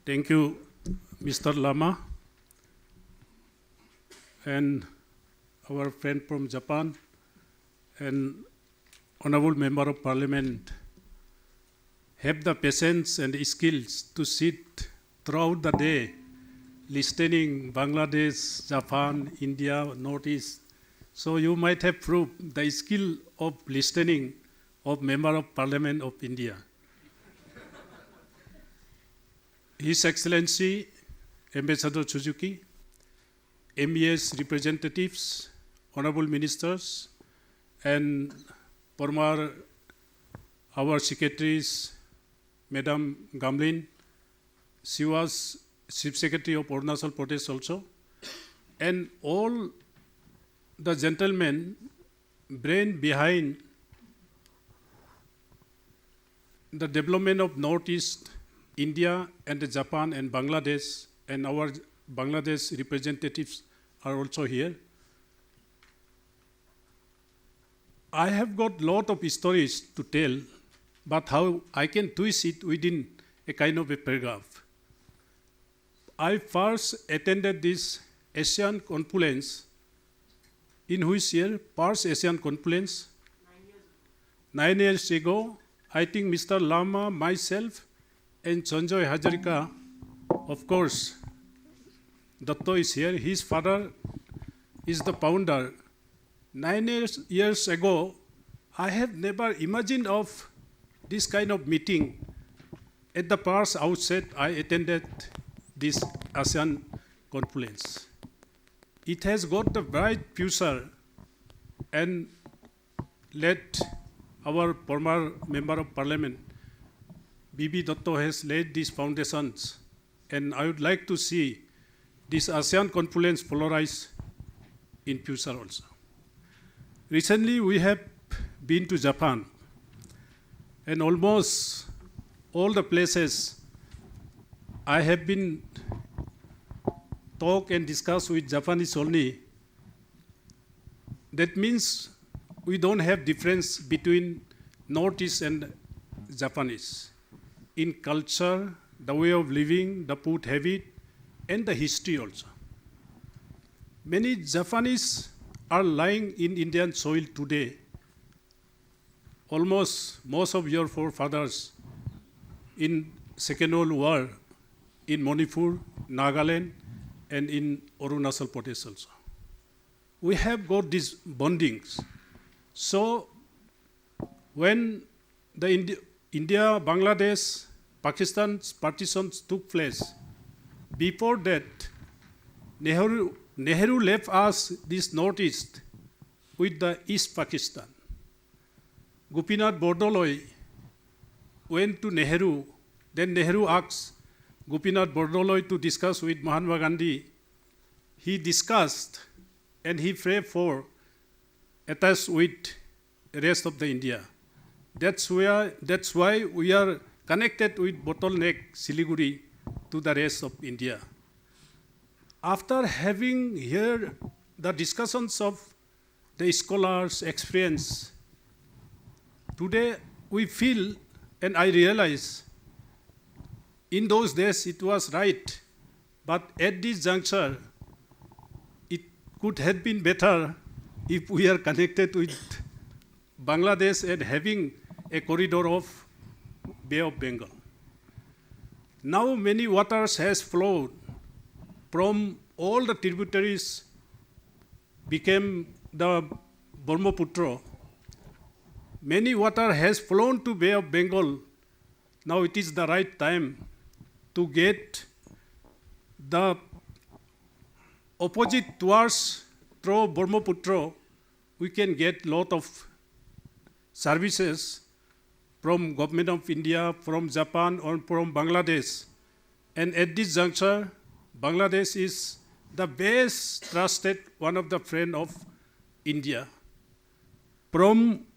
Thank you, Mr. Lama, and our friend from Japan, and Honorable Member of Parliament. Have the patience and skills to sit throughout the day, listening Bangladesh, Japan, India, Northeast. So you might have proved the skill of listening of Member of Parliament of India. His Excellency Ambassador Suzuki, MES representatives, honorable ministers, and former our secretaries, Madam Gamlin, she was Chief Secretary of Arunachal Pradesh also, and all the gentlemen brain behind the development of Northeast India and Japan and Bangladesh, and our Bangladesh representatives are also here. I have got lot of stories to tell, but how I can twist it within a kind of a paragraph. I first attended this Asian Conference. In which year? First Asian Conference? 9 years ago. I think Mr. Lama, myself, and Sanjoy Hazarika, of course, Datto is here. His father is the founder. 9 years ago, I have never imagined of this kind of meeting. At the first outset, I attended this ASEAN Conference. It has got a bright future, and let our former Member of Parliament, B.B. Datto, has laid these foundations, and I would like to see this ASEAN Conference flourish in future also. Recently, we have been to Japan, and almost all the places I have been talk and discuss with Japanese only. That means we don't have difference between Northeast and Japanese in culture, the way of living, the food habit, and the history also. Many Japanese are lying in Indian soil today. Almost most of your forefathers in Second World War in Manipur, Nagaland, and in Arunachal Pradesh also. We have got these bondings. So when the India, Bangladesh, Pakistan's partitions took place, before that, Nehru left us this Northeast with the East Pakistan. Gopinath Bordoloi went to Nehru. Then Nehru asked Gopinath Bordoloi to discuss with Mahatma Gandhi. He discussed and he prayed for attached with the rest of the India. That's why we are connected with bottleneck Siliguri to the rest of India. After having heard the discussions of the scholars' experience, today we feel, and I realize, in those days it was right, but at this juncture, it could have been better if we are connected with Bangladesh and having a corridor of Bay of Bengal. Now many waters has flowed from all the tributaries became the Brahmaputra. Many water has flown to Bay of Bengal. Now it is the right time to get the opposite towards through Brahmaputra. We can get lot of services from Government of India, from Japan, or from Bangladesh. And at this juncture, Bangladesh is the best trusted one of the friend of India. From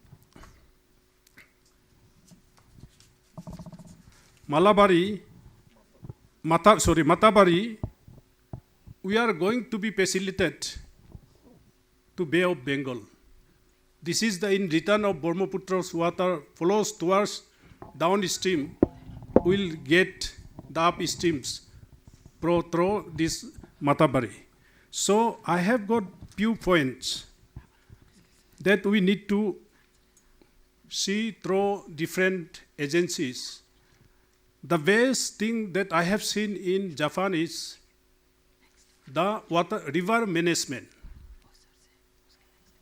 Matabari, we are going to be facilitated to Bay of Bengal. This is the in return of Brahmaputra's water flows towards downstream, will get the upstreams through this Matabari. So I have got few points that we need to see through different agencies. The best thing that I have seen in Japan is the river management.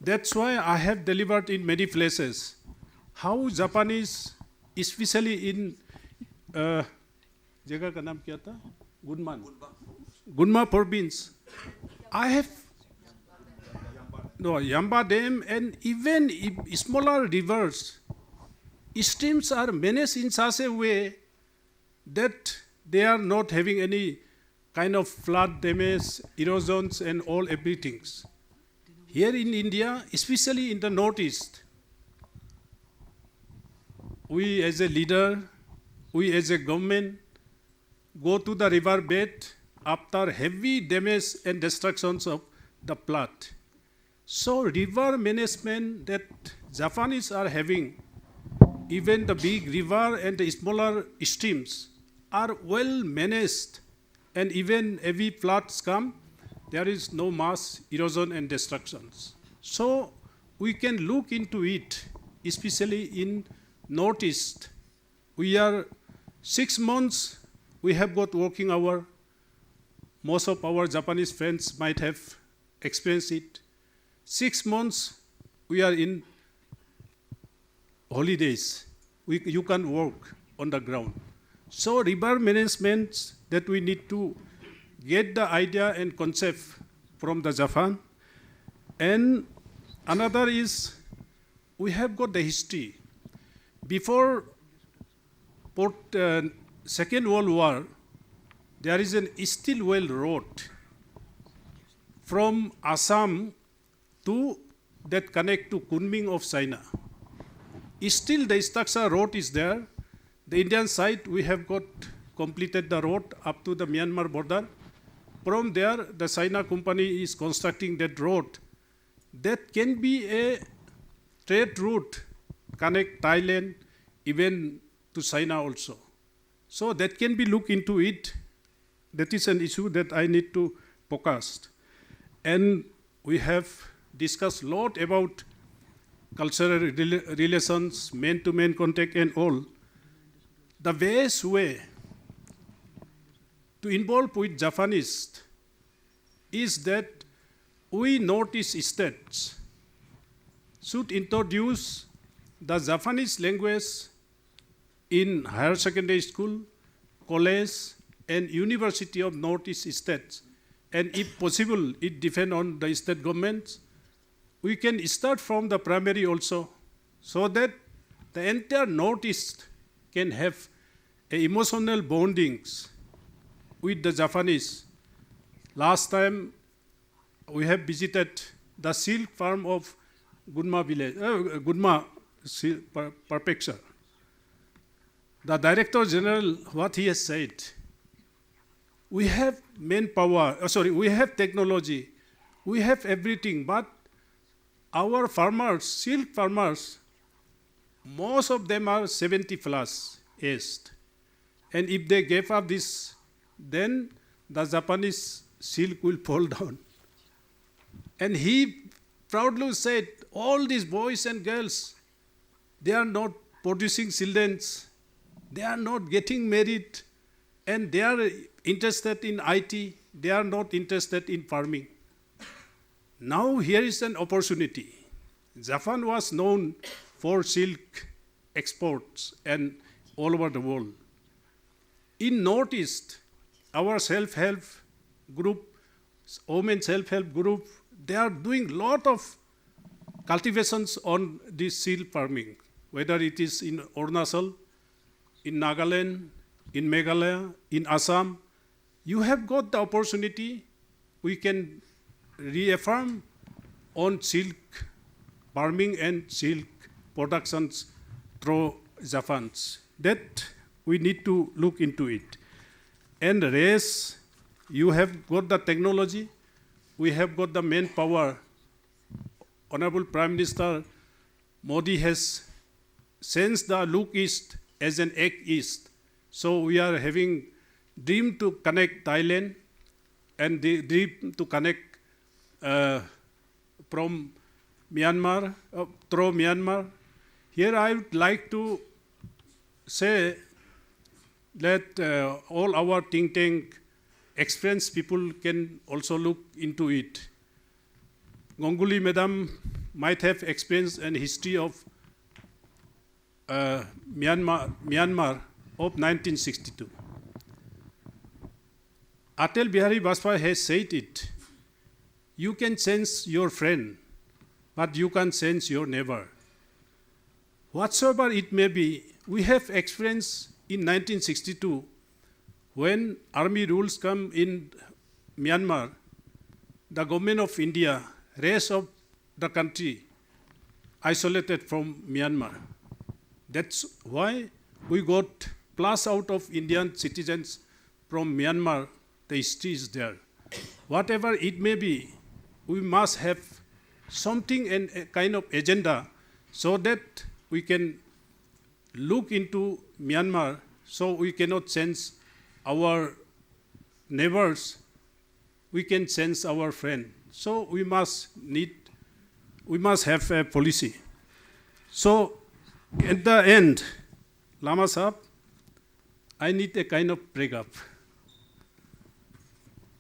That's why I have delivered in many places how Japanese, especially in जगह का नाम क्या था? Gunma province. I have Yamba Dam and even smaller rivers, streams are managed in such a way that they are not having any kind of flood damage, erosions and all everything. Here in India, especially in the northeast, we as a leader, we as a government, go to the river bed after heavy damage and destructions of the flood. So river management that Japanese are having, even the big river and the smaller streams are well managed, and even heavy floods come, there is no mass erosion and destructions. So we can look into it, especially in Northeast. We are 6 months, we have got working hour. Most of our Japanese friends might have experienced it. 6 months, we are in holidays. You can work on the ground. So river management that we need to get the idea and concept from the Japan. And another is we have got the history. Before Second World War, there is an steel well road from Assam to that connect to Kunming of China. Still the structure road is there. The Indian side, we have got completed the road up to the Myanmar border. From there, the China company is constructing that road. That can be a trade route, connect Thailand, even to China also. So that can be looked into it. That is an issue that I need to focus. And we have discussed a lot about cultural relations, man-to-man contact and all. The best way to involve with Japanese is that we Northeast states should introduce the Japanese language in higher secondary school, college, and University of Northeast states. And if possible, it depends on the state governments. We can start from the primary also, so that the entire Northeast can have emotional bondings with the Japanese. Last time, we have visited the silk farm of Gunma village, Gunma prefecture. The Director General, what he has said, we have manpower, we have technology, we have everything, but our farmers, silk farmers, most of them are 70 plus aged. And if they gave up this, then the Japanese silk will fall down. And he proudly said, all these boys and girls, they are not producing children, they are not getting married, and they are interested in IT, they are not interested in farming. Now here is an opportunity. Japan was known for silk exports and all over the world. In Northeast, our self-help group, women self-help group, they are doing lot of cultivations on this silk farming, whether it is in Arunachal, in Nagaland, in Meghalaya, in Assam. You have got the opportunity. We can reaffirm on silk farming and silk productions through Japan's. That we need to look into it. And race, you have got the technology, we have got the manpower. Honorable Prime Minister Modi has sensed the look east as an act east. So we are having dream to connect Thailand and the dream to connect from Myanmar, through Myanmar. Here I would like to say that all our think tank experienced people can also look into it. Ganguly Madam might have experience and history of Myanmar of 1962. Atal Bihari Vajpayee has said it. You can sense your friend, but you can't sense your neighbor. Whatsoever it may be, we have experienced in 1962 when army rules come in Myanmar, the government of India, rest of the country isolated from Myanmar. That's why we got plus out of Indian citizens from Myanmar. The history is there. Whatever it may be, we must have something and a kind of agenda so that we can look into Myanmar so we cannot sense our neighbors, we can sense our friend. So we must have a policy. So at the end, Lama Sahab, I need a kind of breakup.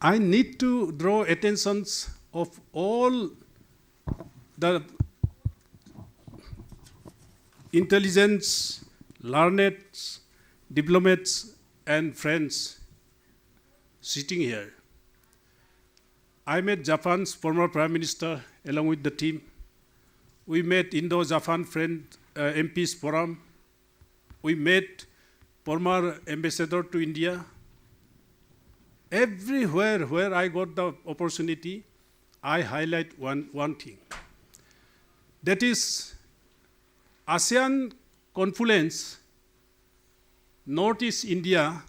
I need to draw attention of all the intelligence, learned, diplomats, and friends sitting here. I met Japan's former Prime Minister along with the team. We met Indo-Japan friend MPs forum. We met former ambassador to India. Everywhere where I got the opportunity, I highlight one thing. That is ASEAN Conference, Northeast India,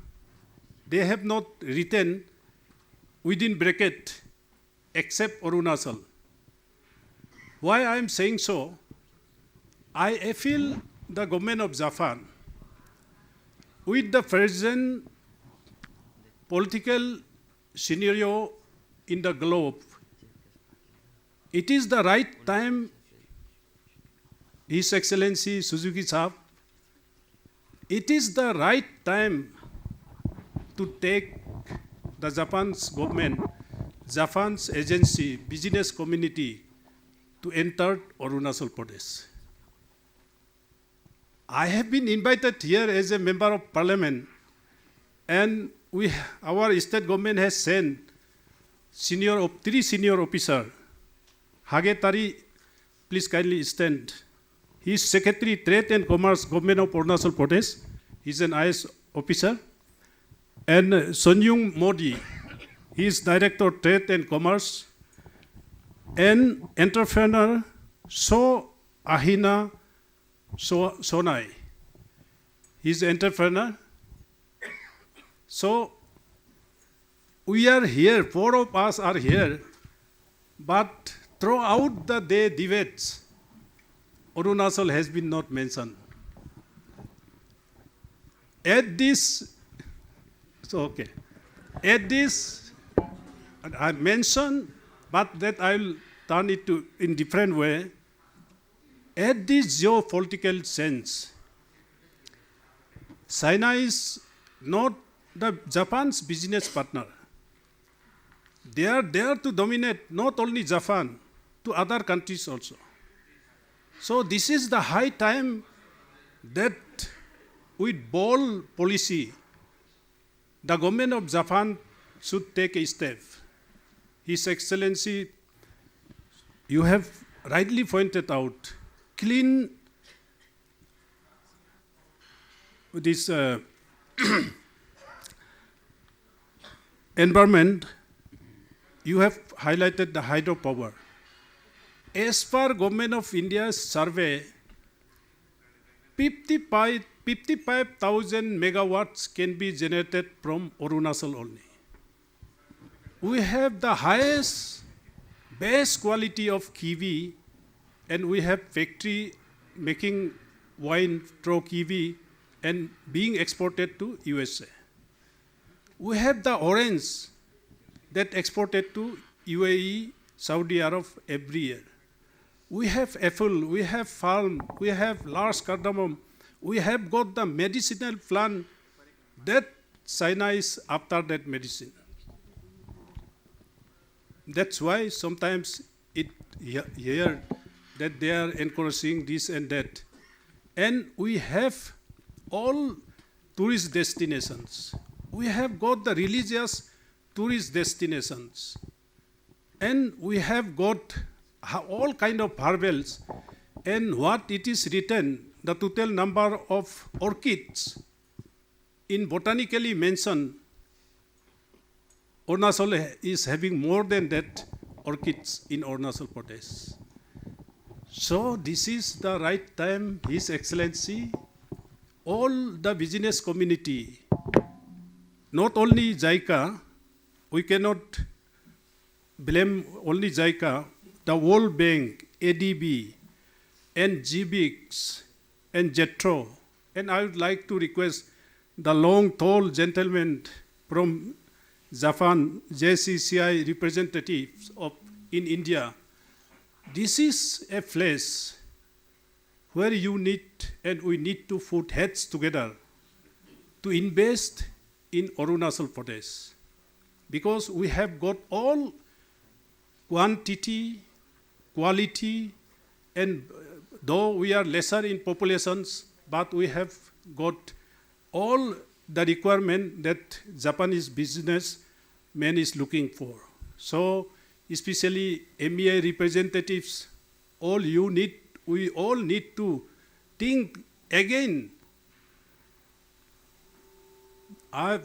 they have not written within bracket except Arunachal. Why I am saying so? I feel the government of Japan, with the present political scenario in the globe, it is the right time, His Excellency Suzuki Sahab, it is the right time to take the Japan's government, Japan's agency, business community to enter Arunachal Pradesh. I have been invited here as a member of parliament, and our state government has sent three senior officers. Hage Tari, please kindly stand. He is Secretary Trade and Commerce, Government of Arunachal Pradesh. He is an IS officer. And Sonyung Modi, he is Director Trade and Commerce. And entrepreneur So Ahina Sonai. He is an entrepreneur. So we are here, four of us are here, but throughout the day debates, Arunachal has been not mentioned. At this, I mentioned, but that I will turn it to in different way. At this geopolitical sense, China is not the Japan's business partner. They are there to dominate not only Japan, to other countries also. So this is the high time that with bold policy, the government of Japan should take a step. His Excellency, you have rightly pointed out, clean this environment, you have highlighted the hydropower. As per Government of India's survey, 55,000 megawatts can be generated from Arunachal only. We have the highest, best quality of kiwi, and we have factory making wine through kiwi and being exported to USA. We have the orange that exported to UAE, Saudi Arab every year. We have apple, we have palm, we have large cardamom. We have got the medicinal plant that China is after that medicine. That's why sometimes it here that they are encouraging this and that. And we have all tourist destinations. We have got the religious tourist destinations. And we have got all kind of herbals. And what it is written, the total number of orchids in botanically mentioned, Arunachal is having more than that orchids in Arunachal Pradesh. So this is the right time, His Excellency, all the business community, not only JICA, we cannot blame only JICA, the World Bank, ADB, and GBIX, and JETRO. And I would like to request the long, tall gentleman from Japan, JCCI representatives in India. This is a place where you need and we need to put heads together to invest in Arunachal Pradesh. Because we have got all quantity, quality, and though we are lesser in populations, but we have got all the requirement that Japanese businessman is looking for. So, especially MEI representatives, we all need to think again.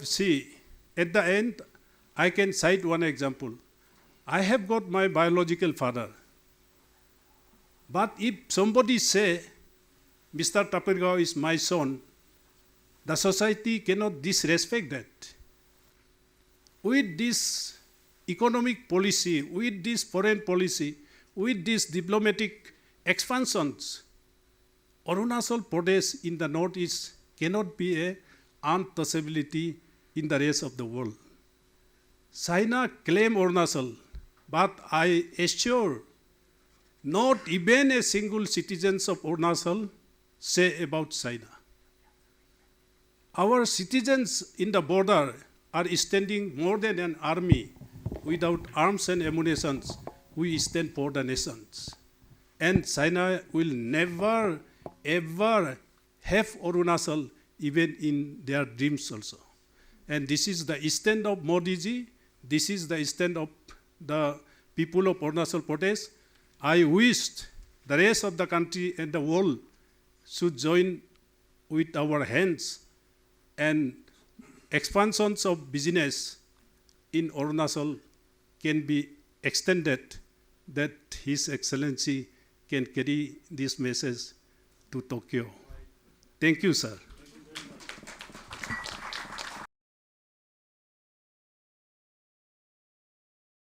See, at the end, I can cite one example. I have got my biological father. But if somebody say, Mr. Tapir Gao is my son, the society cannot disrespect that. With this economic policy, with this foreign policy, with these diplomatic expansions, Arunachal Pradesh in the northeast cannot be an untouchability in the rest of the world. China claim Arunachal, but I assure not even a single citizen of Arunachal say about China. Our citizens in the border are standing more than an army. Without arms and ammunition, we stand for the nations. And China will never, ever have Arunachal even in their dreams also. And this is the stand of Modi ji. This is the stand of the people of Arunachal Pradesh. I wished the rest of the country and the world should join with our hands, and expansions of business in Arunachal can be extended, that His Excellency can carry this message to Tokyo. Thank you, sir.